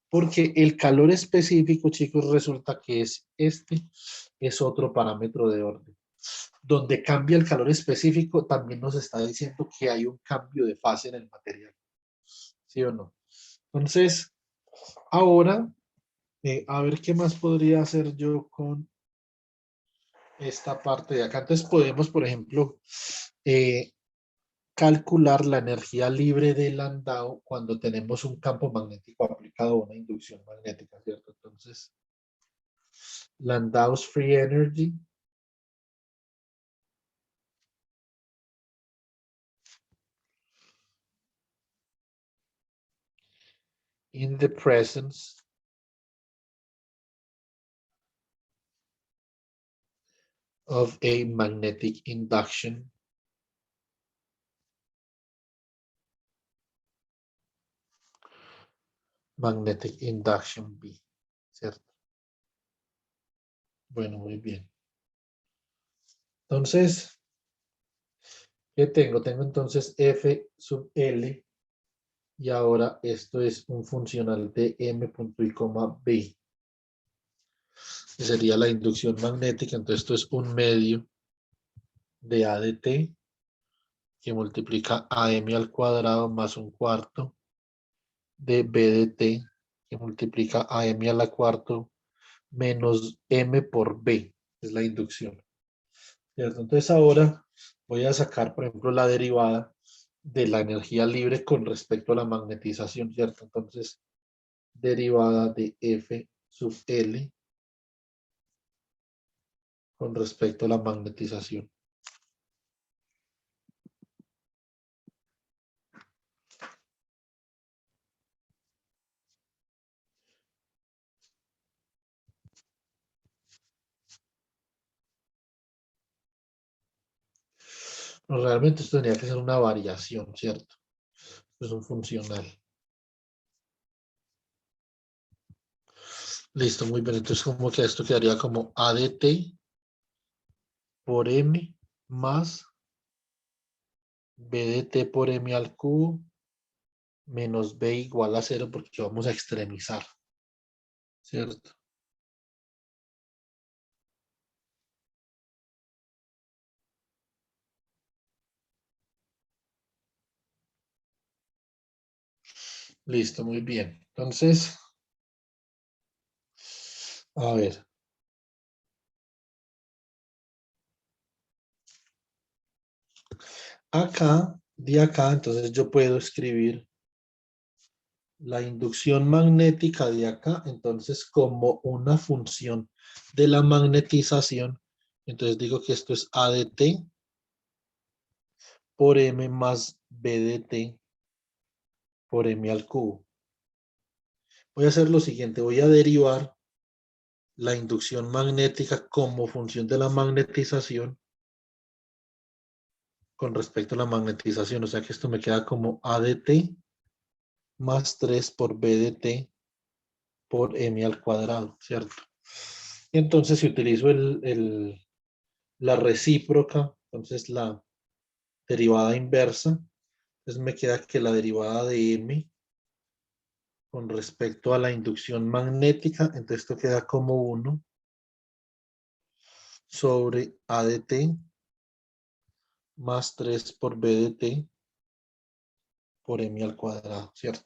porque el calor específico, chicos, resulta que es otro parámetro de orden. Donde cambia el calor específico, también nos está diciendo que hay un cambio de fase en el material. ¿Sí o no? Entonces, ahora, a ver qué más podría hacer yo con esta parte de acá. Entonces, podemos, por ejemplo, eh, calcular la energía libre de Landau cuando tenemos un campo magnético aplicado a una inducción magnética, ¿cierto? Entonces, Landau's free energy in the presence of a magnetic induction B, ¿cierto? Bueno, muy bien. Entonces, ¿qué tengo? Tengo entonces F sub L y ahora esto es un funcional de M punto y coma B, que sería la inducción magnética. Entonces, esto es un medio de A de T que multiplica a M al cuadrado más un cuarto de B de T que multiplica a M a la cuarto menos M por B, es la inducción, ¿cierto? Entonces ahora voy a sacar, por ejemplo, la derivada de la energía libre con respecto a la magnetización, ¿cierto? Entonces, derivada de F sub L con respecto a la magnetización. Realmente esto tendría que ser una variación, ¿cierto? Esto es un funcional. Listo, muy bien. Entonces, como que esto quedaría como A de t por m más b de t por m al cubo menos b igual a 0 porque vamos a extremizar, ¿cierto? Listo, muy bien. Entonces, a ver, acá, de acá, entonces yo puedo escribir la inducción magnética de acá, entonces como una función de la magnetización, entonces digo que esto es A de t por m más b de t por m al cubo. Voy a hacer lo siguiente, voy a derivar la inducción magnética como función de la magnetización con respecto a la magnetización, o sea que esto me queda como A de t más 3 por b de t por m al cuadrado, ¿cierto? Y entonces si utilizo la recíproca, entonces la derivada inversa, entonces me queda que la derivada de m con respecto a la inducción magnética, entonces esto queda como 1 sobre A de t más 3 por b de t por m al cuadrado, ¿cierto?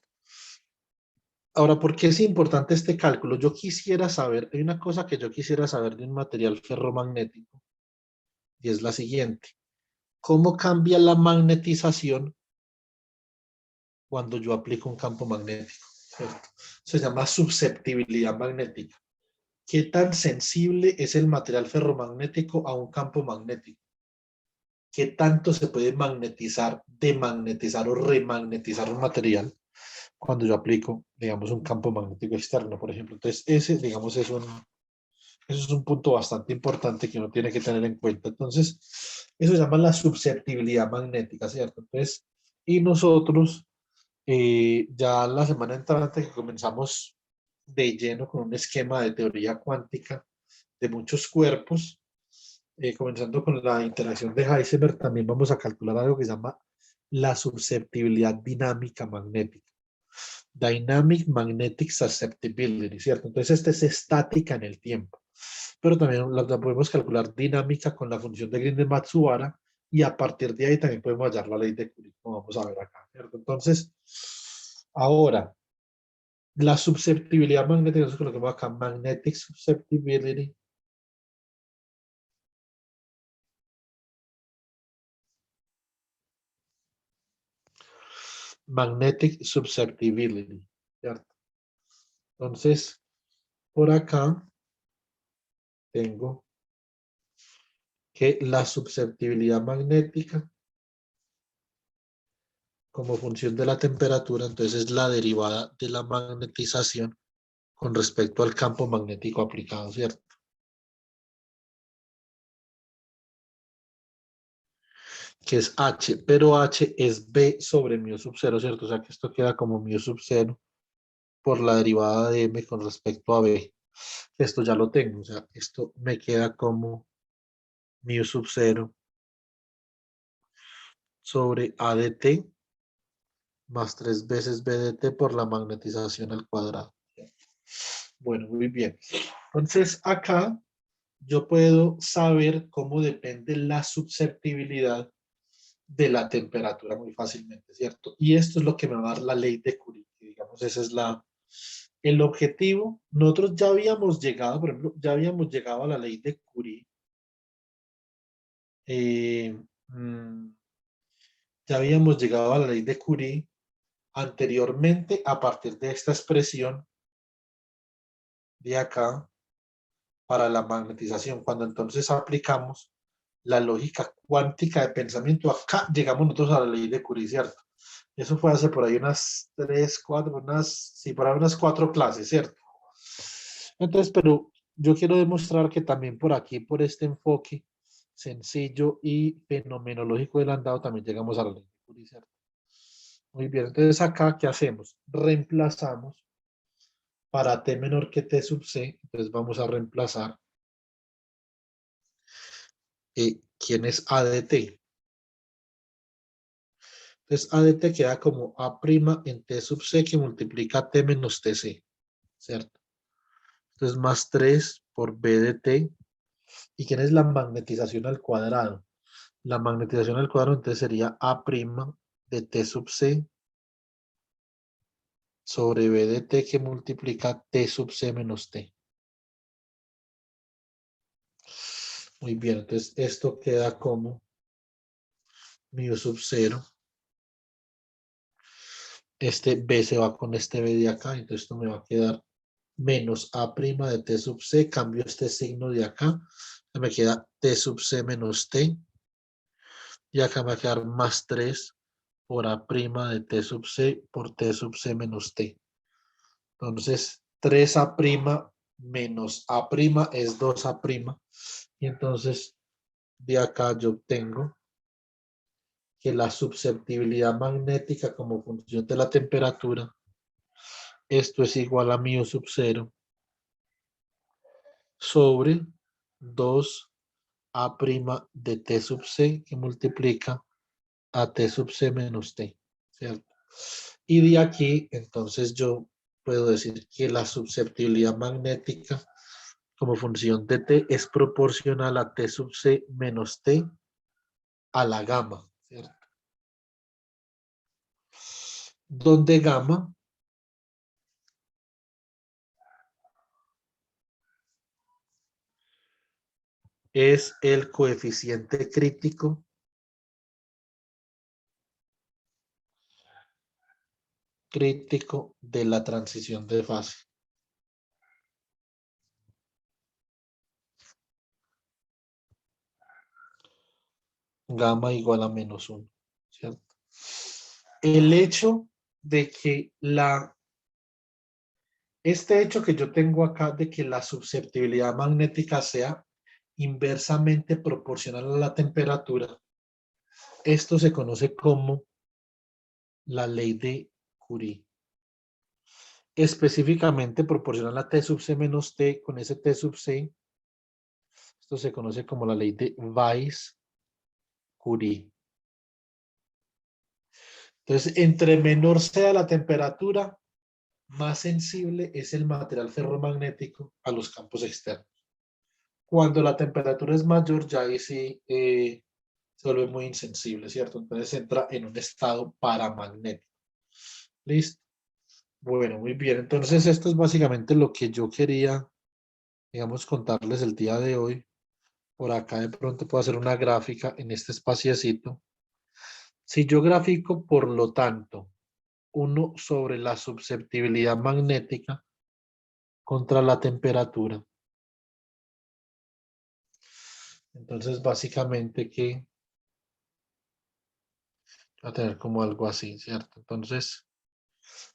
Ahora, ¿por qué es importante este cálculo? Yo quisiera saber, hay una cosa que yo quisiera saber de un material ferromagnético y es la siguiente. ¿Cómo cambia la magnetización cuando yo aplico un campo magnético? ¿Cierto? Se llama susceptibilidad magnética. ¿Qué tan sensible es el material ferromagnético a un campo magnético? ¿Qué tanto se puede magnetizar, demagnetizar o remagnetizar un material cuando yo aplico, digamos, un campo magnético externo, por ejemplo? Entonces, ese, digamos, eso es un punto bastante importante que uno tiene que tener en cuenta. Entonces, eso se llama la susceptibilidad magnética, ¿cierto? Entonces, y nosotros ya la semana entrante que comenzamos de lleno con un esquema de teoría cuántica de muchos cuerpos, comenzando con la interacción de Heisenberg, también vamos a calcular algo que se llama la susceptibilidad dinámica magnética. Dynamic Magnetic Susceptibility, ¿cierto? Entonces, esta es estática en el tiempo, pero también la podemos calcular dinámica con la función de Green de Matsubara y a partir de ahí también podemos hallar la ley de Curie, como vamos a ver acá, ¿cierto? Entonces, ahora, la susceptibilidad magnética, nosotros colocamos acá Magnetic Susceptibility. Magnetic Susceptibility, ¿cierto? Entonces, por acá tengo que la susceptibilidad magnética como función de la temperatura, entonces es la derivada de la magnetización con respecto al campo magnético aplicado, ¿cierto? Que es H, pero H es B sobre mu sub 0, ¿cierto? O sea que esto queda como mu sub 0 por la derivada de M con respecto a B. Esto ya lo tengo, o sea, esto me queda como mu sub 0 sobre A de T más 3 veces B de T por la magnetización al cuadrado. Bueno, muy bien. Entonces, acá yo puedo saber cómo depende la susceptibilidad de la temperatura muy fácilmente, ¿cierto? Y esto es lo que me va a dar la ley de Curie. Digamos, ese es el objetivo. Nosotros ya habíamos llegado, por ejemplo, ya habíamos llegado a la ley de Curie. eh, mm, ya habíamos llegado a la ley de Curie anteriormente a partir de esta expresión de acá para la magnetización. Cuando entonces aplicamos la lógica cuántica de pensamiento, acá llegamos nosotros a la ley de Curie, ¿cierto? Eso fue hace por ahí unas 3, 4, sí, por ahí unas 4 clases, ¿cierto? Entonces, pero yo quiero demostrar que también por aquí, por este enfoque, sencillo y fenomenológico del andado, también llegamos a la ley de Curie, ¿cierto? Muy bien, entonces acá, ¿qué hacemos? Reemplazamos para T menor que T sub C, entonces vamos a reemplazar quién es A de T. Entonces A de T queda como A' en T sub C que multiplica T menos TC, ¿cierto? Entonces más 3 por B de T. ¿Y quién es la magnetización al cuadrado? La magnetización al cuadrado entonces sería A' de T sub C sobre B de T que multiplica T sub C menos T. Muy bien, entonces esto queda como mu sub 0. Este B se va con este B de acá, entonces esto me va a quedar menos A' de T sub C, cambio este signo de acá, me queda T sub C menos T, y acá me va a quedar más 3 por A' de T sub C por T sub C menos T. Entonces, 3A' menos A' es 2A', y entonces de acá yo obtengo que la susceptibilidad magnética como función de la temperatura, esto es igual a mu sub 0 sobre 2A' de T sub C que multiplica a T sub C menos T, ¿cierto? Y de aquí, entonces yo puedo decir que la susceptibilidad magnética como función de T es proporcional a T sub C menos T a la gamma, ¿cierto? Donde gamma es el coeficiente crítico de la transición de fase. Gamma igual a menos 1, ¿cierto? El hecho de que este hecho que yo tengo acá de que la susceptibilidad magnética sea inversamente proporcional a la temperatura, esto se conoce como la ley de Curie. Específicamente proporcional a T sub C menos T con ese T sub C, esto se conoce como la ley de Weiss-Curie. Entonces, entre menor sea la temperatura, más sensible es el material ferromagnético a los campos externos. Cuando la temperatura es mayor, ya ahí sí se vuelve muy insensible, ¿cierto? Entonces entra en un estado paramagnético. ¿Listo? Bueno, muy bien. Entonces esto es básicamente lo que yo quería, digamos, contarles el día de hoy. Por acá de pronto puedo hacer una gráfica en este espaciecito. Si yo grafico, por lo tanto, 1 sobre la susceptibilidad magnética contra la temperatura. Entonces, básicamente que va a tener como algo así, ¿cierto? Entonces,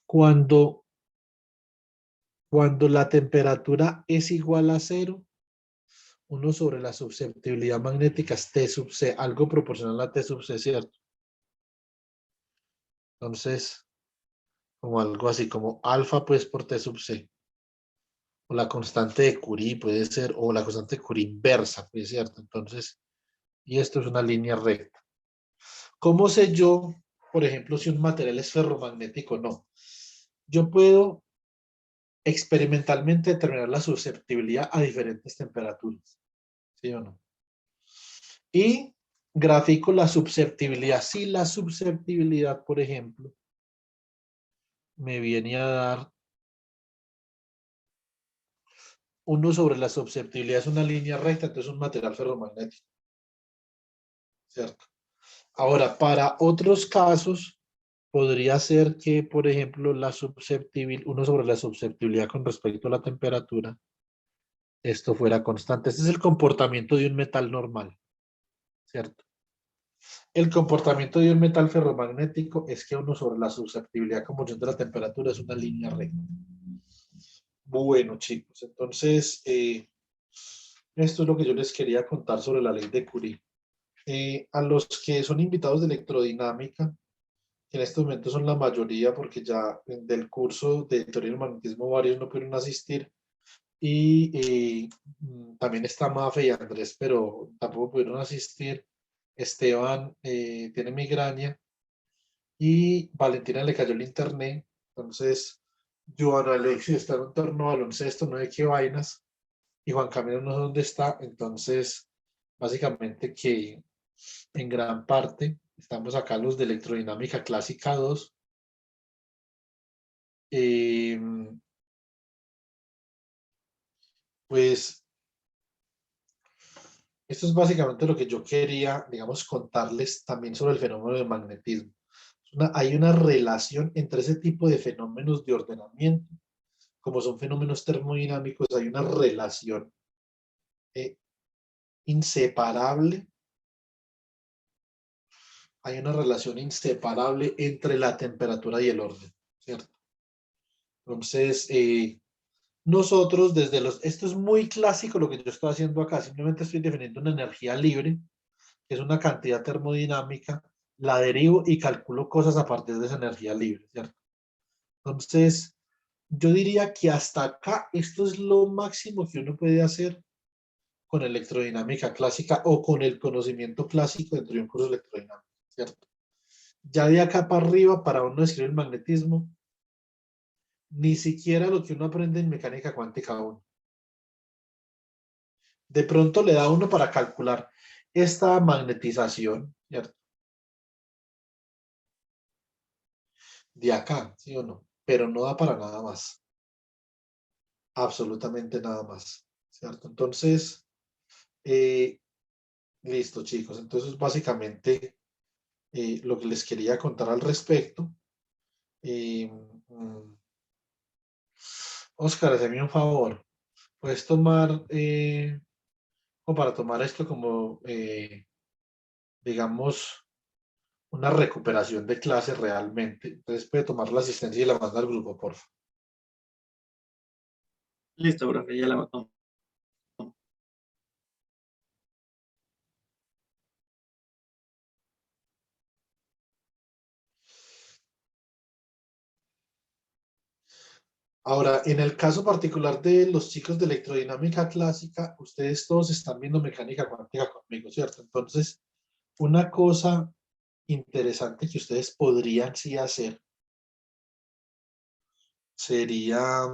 cuando, cuando la temperatura es igual a 0, 1 sobre la susceptibilidad magnética es T sub C, algo proporcional a T sub C, ¿cierto? Entonces, como algo así, como alfa pues por T sub C. O la constante de Curie puede ser, o la constante de Curie inversa, pues, ¿cierto? Entonces, y esto es una línea recta. ¿Cómo sé yo, por ejemplo, si un material es ferromagnético o no? Yo puedo experimentalmente determinar la susceptibilidad a diferentes temperaturas, ¿sí o no? Y grafico la susceptibilidad. Si la susceptibilidad, por ejemplo, me viene a dar 1 sobre la susceptibilidad es una línea recta, entonces es un material ferromagnético, ¿cierto? Ahora, para otros casos, podría ser que, por ejemplo, la susceptibilidad, 1 sobre la susceptibilidad con respecto a la temperatura, esto fuera constante. Este es el comportamiento de un metal normal, ¿cierto? El comportamiento de un metal ferromagnético es que 1 sobre la susceptibilidad como función de la temperatura es una línea recta. Bueno, chicos, entonces Esto es lo que yo les quería contar sobre la ley de Curie. A los que son invitados de electrodinámica, que en este momento son la mayoría porque ya del curso de teoría del magnetismo varios no pudieron asistir, y también está Mafe y Andrés, pero tampoco pudieron asistir. Esteban tiene migraña y Valentina le cayó el internet. Entonces, Joan Alexis está en un torneo de baloncesto, no sé qué vainas, y Juan Camilo no sé dónde está. Entonces, básicamente que en gran parte estamos acá los de electrodinámica clásica 2. Eh, pues esto es básicamente lo que yo quería, digamos, contarles también sobre el fenómeno del magnetismo. Hay una relación entre ese tipo de fenómenos de ordenamiento, como son fenómenos termodinámicos, hay una relación eh, inseparable, hay una relación inseparable entre la temperatura y el orden, ¿cierto? Entonces, nosotros desde esto es muy clásico lo que yo estoy haciendo acá, simplemente estoy definiendo una energía libre, que es una cantidad termodinámica, la derivo y calculo cosas a partir de esa energía libre, ¿cierto? Entonces, yo diría que hasta acá esto es lo máximo que uno puede hacer con electrodinámica clásica o con el conocimiento clásico dentro de un curso de electrodinámica, ¿cierto? Ya de acá para arriba, para uno describir el magnetismo, ni siquiera lo que uno aprende en mecánica cuántica uno. De pronto le da a uno para calcular esta magnetización, ¿cierto? De acá, ¿sí o no? Pero no da para nada más, absolutamente nada más, ¿cierto? Entonces, eh, listo, chicos. Entonces, básicamente, lo que les quería contar al respecto. Eh, mm, Oscar, hazme un favor. Puedes tomar, o para tomar esto como, digamos, una recuperación de clase realmente. Entonces, puede tomar la asistencia y la manda al grupo, por favor. Listo, profe, ya la mató. Ahora, en el caso particular de los chicos de electrodinámica clásica, ustedes todos están viendo mecánica cuántica conmigo, ¿cierto? Entonces, una cosa interesante que ustedes podrían sí hacer sería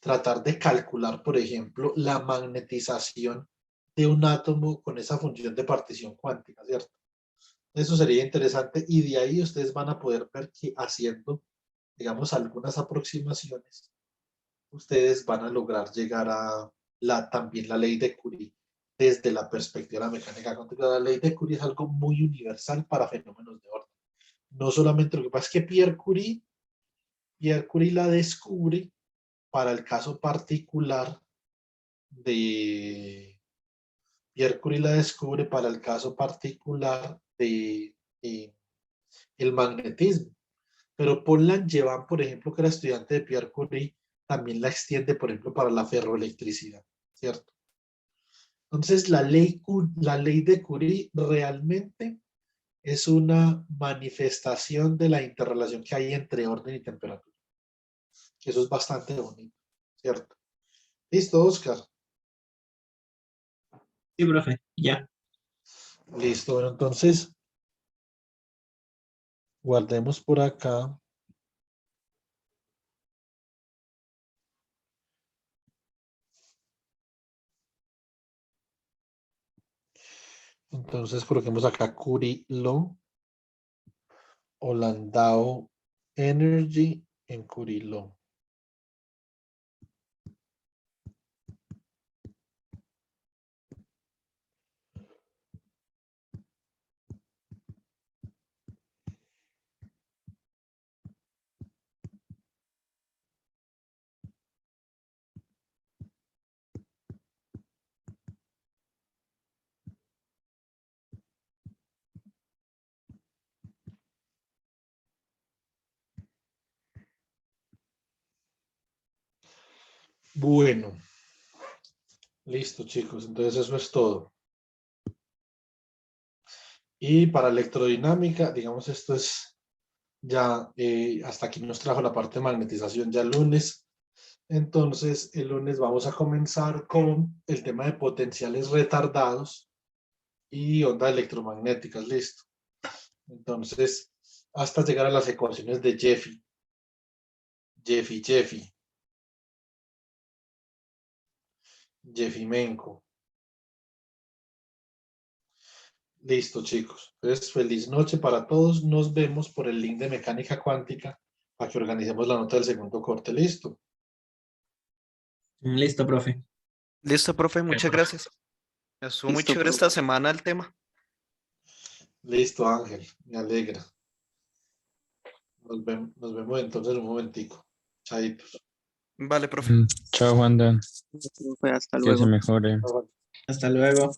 tratar de calcular, por ejemplo, la magnetización de un átomo con esa función de partición cuántica, ¿cierto? Eso sería interesante y de ahí ustedes van a poder ver que haciendo, digamos, algunas aproximaciones, ustedes van a lograr llegar a también la ley de Curie desde la perspectiva de la mecánica cuántica. La ley de Curie es algo muy universal para fenómenos de orden. No solamente lo que pasa es que Pierre Curie la descubre para el caso particular de Pierre Curie la descubre para el caso particular de el magnetismo. Pero Paul Langevin, por ejemplo, que era estudiante de Pierre Curie, también la extiende, por ejemplo, para la ferroelectricidad, ¿cierto? Entonces, la ley de Curie realmente es una manifestación de la interrelación que hay entre orden y temperatura. Eso es bastante bonito, ¿cierto? Listo, Oscar. Sí, profe, ya. Listo, bueno, entonces guardemos por acá. Entonces coloquemos acá Curie Law o Landau Energy en Curie Law. Bueno, Listo, chicos. Entonces eso es todo. Y para electrodinámica, digamos, esto es ya, hasta aquí nos trajo la parte de magnetización ya el lunes. Entonces, el lunes vamos a comenzar con el tema de potenciales retardados y ondas electromagnéticas, listo. Entonces, hasta llegar a las ecuaciones de Jeffimenko. Listo, chicos. Entonces, feliz noche para todos. Nos vemos por el link de mecánica cuántica para que organicemos la nota del segundo corte. Listo. Listo, profe. Listo, profe, muchas gracias. Estuvo muy Listo, chévere profe. esta semana el tema. Listo, Ángel. Me alegra. Nos vemos entonces en un momentico. Chaitos. Vale, profe. Chao, Wanda. Profe, hasta Que se luego. mejore. Hasta luego.